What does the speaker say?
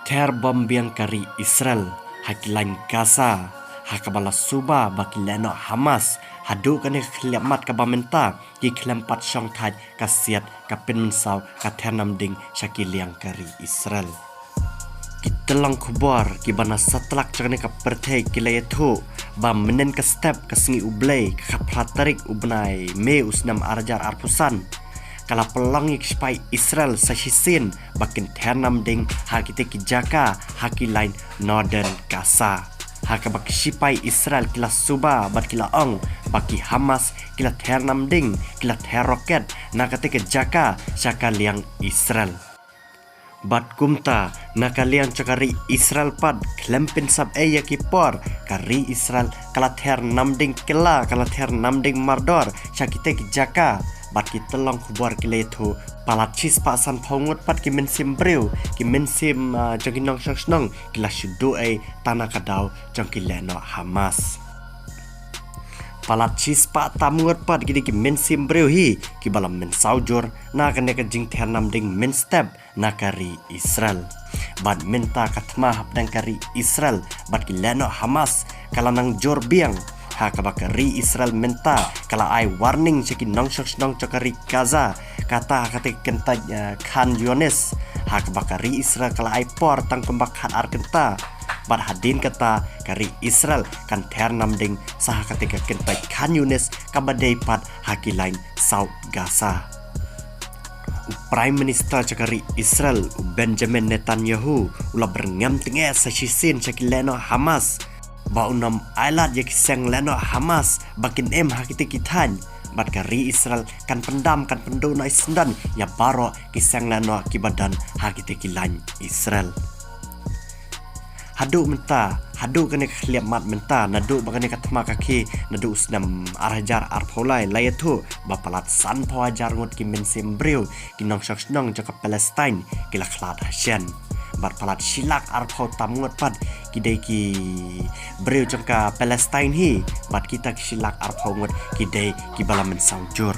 Ter bombiang kari Israel, hakilain Gaza, hakabala suba bakileno Hamas, hadu kane khliamat kabamenta, ki khlempat syong thaj kasiat kapin mensau katernam ding syakiliang kari Israel. Kitelang kubar ki bana satlak chakne ka perthai kilayathu ba menen ka step ka singi ublay ka platarik ubnai me usnam arjar arpusan kala pelangik spai Israel sa hisin bakin ternam ding hakite ki jaka haki lain northern Gaza haka bak sipai Israel kila suba bat kila ong baki Hamas kila ternam ding kila terroket nakate ke jaka syaka liang Israel. Bat kumta nakalian cakari Israel pad klempin sab eya kipor kari Israel kala ter namding kela kala ter namding mardor syakite ki jaka bat ki telong kubar kiletu palachis pasan pongut pat ki mensim breu ki mensim jangkinong snong kila syudu e tanah kadau jangkileno Hamas. Palachis pa tamungat pat gidi ki mensim breu hi ki balam men saujur na kane ka jing ternam ding men step na kari Israel bad menta katma hapdang kari Israel bad ki leno Hamas kala nang jor biang ha ka bakari Israel menta kala ai warning cheki nong chakari Gaza kata kate kenta Khan Yunis ha ka bakari Israel kala ai por tang pembak hat arkenta bad hadin kata kari Israel kan ternam ding saha ketika kentai Khan Yunis kabadai pat haki lain South Gaza. Prime Minister cakari Israel Benjamin Netanyahu ula berngam tengah sasisin cakileno Hamas ba unam ailat yak sang leno Hamas bakin hakite kitan bad kari Israel kan pendam kan pendona isndan ya baro kisang leno kibadan hakite kilan Israel. Hadu menta, hadu kene khliamat menta, nadu bakane katma kaki, nadu usnam arajar arpolai layatu bapalat san pawajar ngot ki mensim breu ki nong nong jaka Palestine ki lakhlat hasyan. Bapalat silak arpau tamungot pad ki dei ki breu jaka Palestine hi, bat kita ki silak arpau ngot ki dei ki balamen saujur.